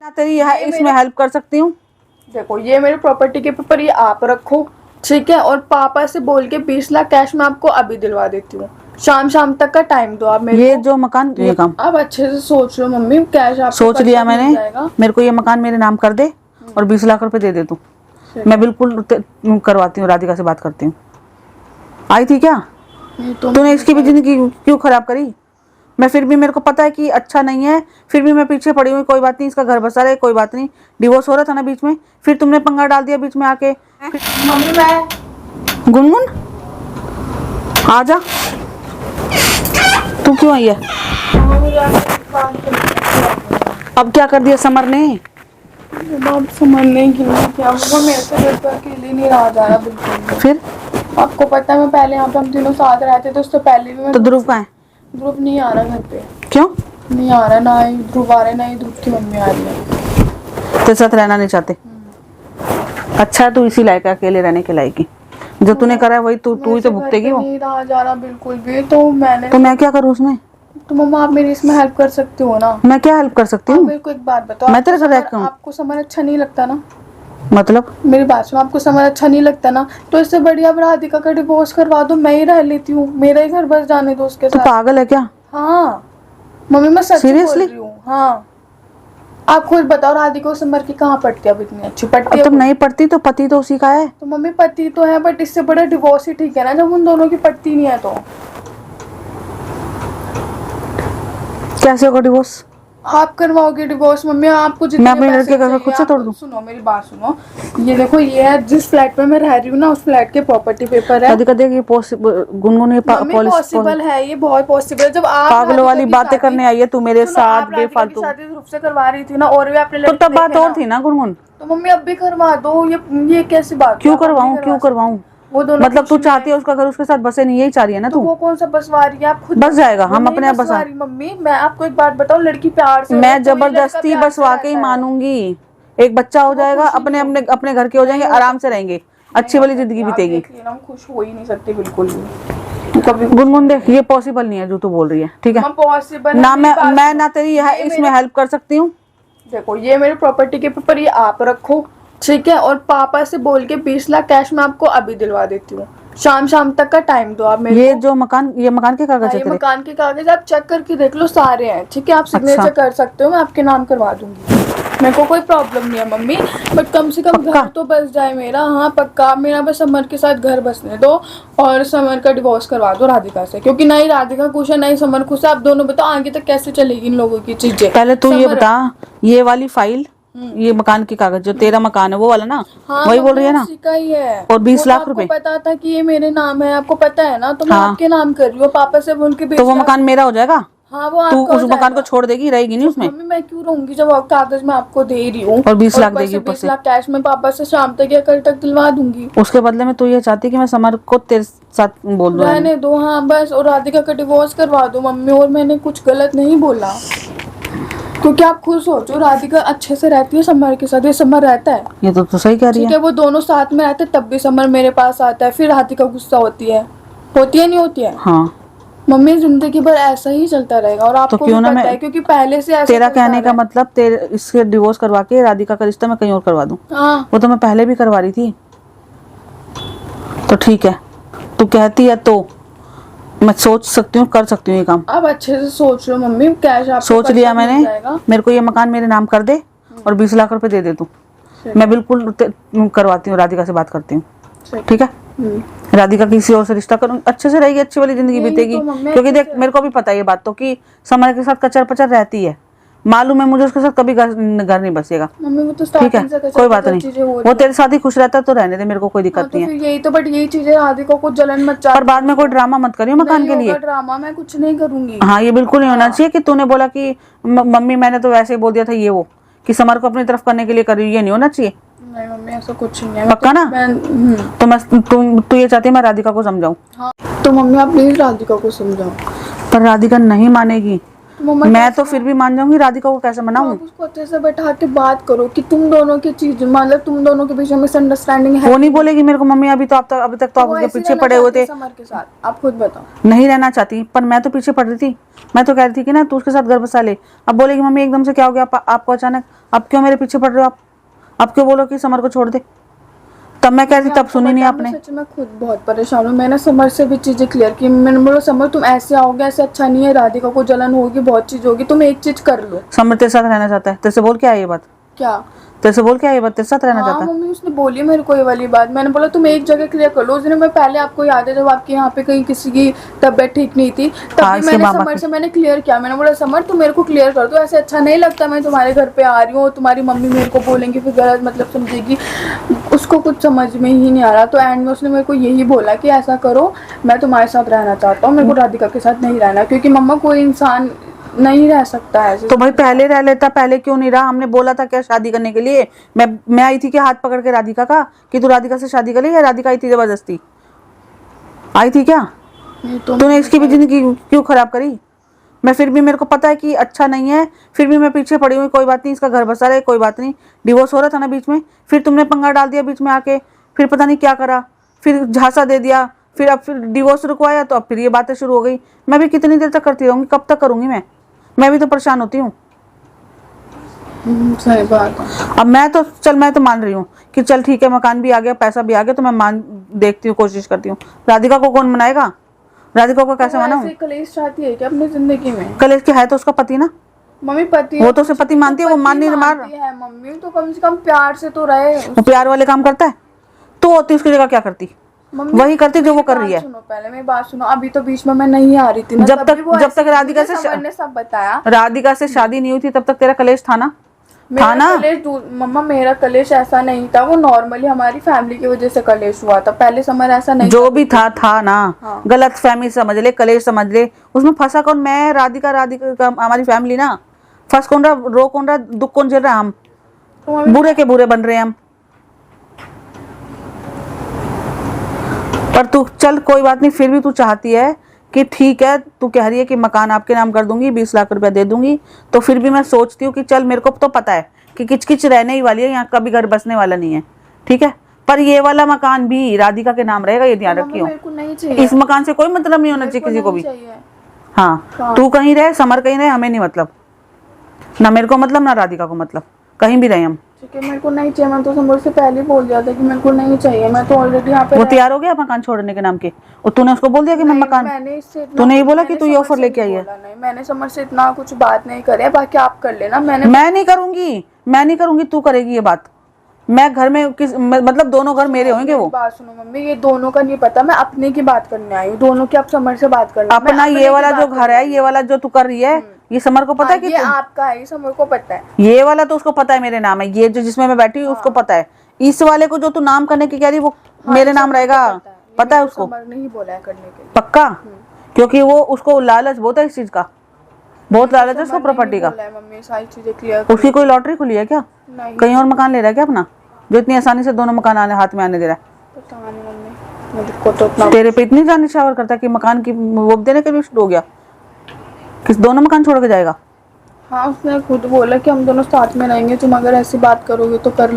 तेरी है इसमें हेल्प कर सकती हूँ। देखो ये मेरी प्रॉपर्टी के पेपर ये आप रखो, ठीक है, और पापा से बोल के 20 लाख कैश मैं आपको अभी दिलवा देती हूँ। शाम तक का टाइम दो आप मेरे ये को। जो मकान ये काम आप अच्छे से सोच लो मम्मी, कैश आपको सोच लिया मिल मैंने। जाएगा। मेरे को ये मकान मेरे नाम कर दे और 20 लाख रुपए दे दे तू। मैं बिल्कुल करवाती हूँ, राधिका से बात करती हूँ। आई थी क्या तूने इसकी भी जिंदगी क्यों खराब करी? मैं फिर भी मेरे को पता है कि अच्छा नहीं है, फिर भी मैं पीछे पड़ी हुई। कोई बात नहीं, इसका घर बसा रहे, कोई बात नहीं। डिवोर्स हो रहा था ना बीच में, फिर तुमने पंगा डाल दिया बीच में आके। मम्मी मैं गुनगुन आ जा, तू क्यों आई है? अब क्या कर दिया समर ने? आप समझने की नहीं क्या होगा, मेरे से घर पर अकेले नहीं रहा जा रहा बिल्कुल। फिर आपको पता है मैं पहले यहाँ पे हम तीनों साथ रहते थे, उससे पहले भी मैं तो ध्रुव कहाँ है? ध्रुव नहीं आ रहा घर पे। क्यों? नहीं आ रहा, ना ही ध्रुव आ रहा है ना ही ध्रुव की मम्मी आ रही है। तेरे साथ रहना नहीं चाहते? अच्छा है, तू इसी लायक है, अकेले रहने के लायक ही। जो तूने करा है वही तू ही तो भुगतेगी। वो नहीं रहा जा रहा बिल्कुल भी, तो मैंने तो मैं क्या करूँ उसमें? तो मम्मा आप मेरी इसमें हेल्प कर सकते हो ना। मैं क्या हेल्प कर सकती हूँ? मेरे को एक बात बताओ, मैं तेरे घर रहती हूँ। आपको समर अच्छा नहीं लगता ना? मतलब मेरी बात सुनो, आपको समर अच्छा नहीं लगता ना, तो इससे बढ़िया आप राधिका का डिवोर्स करवा दो, मैं ही रह लेती हूँ, मेरा ही घर बस जाने दो उसके तू साथ। पागल है क्या? हाँ मम्मी मैं सच बोल Seriously? रही हूँ। हाँ आप खुद बताओ, राधिका और समर की कहाँ पड़ती है? अब इतनी अच्छी पड़ती है? तुम नहीं पढ़ती तो पति तो उसी का है। तो मम्मी पति तो है, बट इससे बड़ा डिवोर्स ही ठीक है ना, जब उन दोनों की पड़ती नहीं है तो। कैसे होगा डिवोर्स? आप करवाओगे डिवोर्स मम्मी? आपको जितने मैं अपने पैसे लड़के का घर चाहिए खुद से आप- तोड़ दूं? सुनो मेरी बात सुनो, ये देखो ये है जिस फ्लैट में मैं रह रही हूँ ना, उस फ्लैट के प्रॉपर्टी पेपर है। राधिका देख, ये पॉसिबल गुनगुन ये मम्मी पॉसिबल है, ये बहुत पॉसिबल है। जब आप पागलों वाली बातें करने आई है तू मेरे साथ आप राधिका की बेफालतू। शादी ध्रुव से करवा रही थी ना, और भी अपने तो लड़के तब बात देखे और ना। थी ना गुनगुन। तो मम्मी अब भी करवा दो, ये कैसी बात? क्यों आप अब भी करवाऊं? करवा क्यों सकते। करवाऊं? वो दोनों मतलब तू खुश चाहती है हैं। उसका घर उसके साथ बसे नहीं, यही चाह रही है ना तो तू? वो कौन सा बसवा रही है? आप खुद बस जाएगा, वो हम नहीं अपने आप बसवा बसा। रही मम्मी, मैं आपको एक बात बताऊं, लड़की प्यार से मैं कोई लड़का जबरदस्ती प्यार से बसवा के ही रहता है। मानूंगी। एक बच्चा हो वो जाएगा, खुश ही अपने नहीं अपने होगी। अपने घर के हो जाएंगे, नहीं हो आराम से रहेंगे, अच्छी नहीं वाली हो जिंदगी सकती। आप बीतेगी। देख लेना, हम खुश हो ही नहीं सकते बिल्कुल भी कभी। गुनगुन देख, ये पॉसिबल नहीं है जो तू बोल रही है, ठीक है पॉसिबल ना? मैं ना तेरी है इसमें हेल्प कर सकती हूँ। देखो ये मेरी प्रॉपर्टी के पेपर ये आप रखो, ठीक है, और पापा से बोल के 20 लाख कैश मैं आपको अभी दिलवा देती हूँ। शाम तक का टाइम दो आप मेरे ये को। जो मकान, ये मकान के कागज हाँ, है ये तेरे? मकान के कागज आप चेक करके देख लो, सारे हैं, ठीक है, आप सिग्नेचर अच्छा। कर सकते हो, मैं आपके नाम करवा दूंगी, मेरे को कोई प्रॉब्लम नहीं है मम्मी, बट कम से कम पक्का? घर तो बस जाए मेरा। हाँ पक्का, आप मेरा बस समर के साथ घर बसने दो, और समर का डिवोर्स करवा दो राधिका से, क्योंकि ना ही राधिका खुश है ना ही समर खुश है। आप दोनों बताओ आगे तक कैसे चलेगी इन लोगों की चीजें? पहले तू ये बता, ये वाली फाइल, ये मकान के कागज जो तेरा मकान है वो वाला ना? हाँ वही बोल रही है ना? उसी का ही है। और 20 वो लाख तो रुपए? आपको पता था कि ये मेरे नाम है, आपको पता है ना, तो मैं हाँ। आपके नाम कर रही हूँ, पापा से बोल के तो वो मकान मेरा हो जाएगा? हाँ वो तू आपका उस हो मकान को जाएगा। छोड़ देगी, रहेगी नहीं उसमें? मम्मी मैं क्यों रहूंगी जब आप कागज मैं आपको दे रही हूँ, और 20 लाख ऊपर देगी से ऊपर 20 से? लाख कैश में पापा से शाम तक या कल तक दिलवा दूंगी। उसके बदले में तू ये चाहती कि मैं समर को तेरे साथ बोल दूं? रहने दो हाँ बस, और राधिका का डिवोर्स करवा दो मम्मी, और मैंने कुछ गलत नहीं बोला, क्योंकि आप खुद सोचो राधिका अच्छे से रहती है समर के साथ, ये समर रहता है, ये तो सही कह रही ठीक है। है, वो दोनों साथ में रहते तब भी समर मेरे पास आता है, फिर राधिका गुस्सा होती है नहीं होती है? हाँ मम्मी जिंदगी भर ऐसा ही चलता रहेगा, और आपको क्यों भी ना पता मैं- है क्योंकि पहले से ऐसा तेरा चलता कहने का रहा है। मतलब तेरे इसके डिवोर्स करवा के राधिका का रिश्ता मैं कहीं और करवा दूं? हाँ वो तो मैं पहले भी करवा रही थी। तो ठीक है, तू कहती है तो मैं सोच सकती हूँ, कर सकती हूँ ये काम। आप अच्छे से सोच लो मम्मी, कैश आपको सोच लिया मिल मैंने। जाएगा। मेरे को ये मकान मेरे नाम कर दे और 20 लाख रुपए दे दे तू। मैं बिल्कुल करवाती हूँ, राधिका से बात करती हूँ, ठीक है? राधिका किसी और से रिश्ता करूँ, अच्छे से रहेगी, अच्छी वाली जिंदगी यही बीतेगी। तो मम्मी क्योंकि अच्छे देख मेरे को भी पता है ये बात तो कि समय के साथ कचर पचर रहती है, मालूम है मुझे, उसके साथ कभी घर नहीं बसेगा, मम्मी वो तो ठीक है? स्टार्टिंग से कोई बात नहीं, वो तेरे साथ ही खुश रहता है तो रहने दे, मेरे को कोई दिक्कत तो नहीं है। फिर यही तो, बट यही चीजें राधिका को जलन मचा। पर बाद में कोई ड्रामा मत करियो मकान के लिए। ड्रामा मैं कुछ नहीं करूंगी। हाँ ये बिल्कुल नहीं होना चाहिए कि तूने बोला कि मम्मी मैंने तो वैसे ही बोल दिया था, ये वो कि समर को अपनी तरफ करने के लिए कर रही हूँ, ये नहीं होना चाहिए। नहीं मम्मी ऐसा कुछ नहीं है। पक्का ना? तो मैं तू ये चाहती है मैं राधिका को समझाऊं? हाँ तो मम्मी आप प्लीज राधिका को समझाओ। पर राधिका नहीं मानेगी। मम्मा मैं तो फिर भी मान जाऊंगी, राधिका को कैसे मनाऊं? आप उसको अच्छे से बैठा के बात करो कि तुम दोनों की चीज, मतलब तुम दोनों के बीच में मिसअंडरस्टैंडिंग है। वो नहीं बोलेगी मेरे को, मम्मी अभी तक तो आप वो उसके ऐसे पीछे रहना पड़े हुए चाहती है थे। समर के साथ, आप खुद बताओ। नहीं रहना चाहती, पर मैं तो पीछे पड़ रही थी। मैं तो कह रही थी कि ना तू उसके साथ घर बसा ले। अब बोलेगी मम्मी एकदम से क्या हो गया आपको अचानक, अब क्यों मेरे पीछे पड़ रहे हो आप? अब क्यों बोलो कि समर को छोड़ दे? तब मैं कह रही थी, तब सुनी नहीं आपने। सच में खुद बहुत परेशान हूँ। मैंने समर से भी चीजें क्लियर की। मैंने बोला समर तुम ऐसे आओगे, ऐसे अच्छा नहीं है, राधिका को जलन होगी, बहुत चीज होगी, तुम एक चीज कर लो। समर तेरे साथ रहना चाहता है, तेरे से बोल क्या है ये बात? क्या? तेरे से बोल क्या है ये बात? तेरे साथ रहना हाँ चाहता है? मम्मी उसने बोली मेरे को ये वाली बात। मैंने बोला तुम एक जगह क्लियर कर लो। उस दिन मैं पहले, आपको याद है जब आपके यहाँ पे कहीं किसी की तबीयत ठीक नहीं थी, तब हाँ, भी इसके मैंने माँ बाप समर की। से मैंने क्लियर किया। मैंने बोला समर तुम मेरे को क्लियर कर दो, ऐसे अच्छा नहीं लगता मैं तुम्हारे घर पे आ रही हूँ, तुम्हारी मम्मी मेरे को बोलेंगी, फिर गलत मतलब समझेगी। उसको कुछ समझ में ही नहीं आ रहा, तो एंड में उसने मेरे को यही बोला कि ऐसा करो, मैं तुम्हारे साथ रहना चाहता हूँ, मेरे को राधिका के साथ नहीं रहना, क्योंकि मम्मा कोई इंसान नहीं रह सकता है ऐसे। तो भाई पहले रह लेता, पहले क्यों नहीं रहा? हमने बोला था क्या शादी करने के लिए? मैं आई थी क्या हाथ पकड़ के राधिका का कि तू राधिका से शादी कर ले, या राधिका आई थी जबरदस्ती? आई थी क्या? तूने इसकी भी जिंदगी क्यों खराब करी? मैं फिर भी, मेरे को पता है कि अच्छा नहीं है, फिर भी मैं पीछे पड़ी हुई। कोई बात नहीं, इसका घर बसा रहे, कोई बात नहीं। डिवोर्स हो रहा था ना बीच में, फिर तुमने पंगा डाल दिया बीच में आके, फिर पता नहीं क्या करा, फिर झांसा दे दिया, फिर डिवोर्स रुकवाया, तो अब फिर ये बातें शुरू हो गई। मैं भी कितनी देर तक करती रहूंगी, कब तक करूंगी मैं भी तो परेशान होती हूँ। सही बात है। अब मैं तो मान रही हूँ कि चल ठीक है, मकान भी आ गया, पैसा भी आ गया, तो मैं देखती हूँ, कोशिश करती हूँ। राधिका को कौन मनाएगा? राधिका को कैसे मनाऊं? ऐसे कलेश चाहती है क्या अपनी जिंदगी में? कलेश क्या है तो उसका पति ना, मम्मी पति वो तो उसे पति मानती है, वो मान नहीं मार। है मम्मी, तो कम से कम प्यार से तो रहे। वो प्यार वाले काम करता है? तो होती उसकी जगह क्या करती? वही करती जो वो कर रही है। सुनो पहले मेरी बात सुनो। अभी तो बीच में मैं नहीं आ रही थी ना, जब तक राधिका से समर ने सब बताया। राधिका से शादी नहीं हुई थी तब तक तेरा कलेश था ना? मेरा कलेश मम्मा, मेरा कलेश ऐसा नहीं था, वो नॉर्मली हमारी फैमिली की वजह से कलेश हुआ था। पहले समर ऐसा नहीं जो भी था ना। हाँ। गलत फहमी समझ ले, कलेश समझ ले, उसमें फंसा कौन? मैं, राधिका हमारी फैमिली ना। फंस कौन रहा, रो कौन रहा, दुख कौन झेल रहा? हम बुरे के बुरे बन रहे हैं हम। पर तू चल कोई बात नहीं, फिर भी तू चाहती है कि ठीक है, तू कह रही है कि मकान आपके नाम कर दूंगी, 20 लाख रुपया दे दूंगी, तो फिर भी मैं सोचती हूँ कि चल मेरे को तो पता है कि किचकिच रहने ही वाली है, यहाँ कभी घर बसने वाला नहीं है, ठीक है, पर ये वाला मकान भी राधिका के नाम रहेगा, ये ध्यान रखियो। मेरे को नहीं चाहिए, इस मकान से कोई मतलब नहीं होना चाहिए किसी को भी। चाहिए। हाँ, तू कहीं रहे, समर कहीं रहे, हमें नहीं मतलब, ना मेरे को मतलब, ना राधिका को मतलब, कहीं भी रहे हम। ठीक है, मेरे को नहीं चाहिए। मैं तो समर से पहले ही बोल दिया था कि मेरे को नहीं चाहिए। मैं तो ऑलरेडी यहाँ पे वो तैयार हो गया मकान छोड़ने के नाम के, और तूने उसको बोल दिया कि मैं मकान, तूने ये बोला कि तू ये ऑफर लेके आई है? नहीं, मैंने समर से इतना कुछ बात नहीं करी है, बाकी आप कर लेना। मैं नहीं करूंगी, तू करेगी ये बात। मैं घर में मतलब दोनों घर मेरे होंगे। वो बात सुनो मम्मी, ये दोनों का नहीं पता, मैं अपने की बात करने आई हूँ। दोनों की आप समर से बात करना। अपना ये वाला जो घर है, ये वाला जो तू कर रही है, ये समर को पता है कि ये आपका है, ये समर को पता है। ये वाला तो उसको पता है मेरे नाम है, ये जो जिसमें मैं बैठी हूँ उसको पता है। इस वाले को जो तू नाम करने की कह रही, वो मेरे नाम रहेगा, पता है उसको? समर नहीं बोला है करने के लिए। पक्का? क्योंकि वो, उसको लालच बहुत है इस चीज का, बहुत लालच है उसको प्रॉपर्टी का। मम्मी सारी चीजें क्लियर। उसकी कोई लॉटरी खुली है क्या? कहीं और मकान ले रहा है क्या अपना, जो इतनी आसानी से दोनों मकान हाथ में आने दे रहा है? पता नहीं मम्मी, मुझे को तो इतना तेरे पे इतनी जान निछावर करता है कि मकान की वो देने के लिए शुरू हो गया, किस दोनों मकान छोड़ के जाएगा? हाँ, उसने खुद बोला कि हम दोनों साथ में रहेंगे, तुम अगर ऐसी बात करोगे तो कर लो।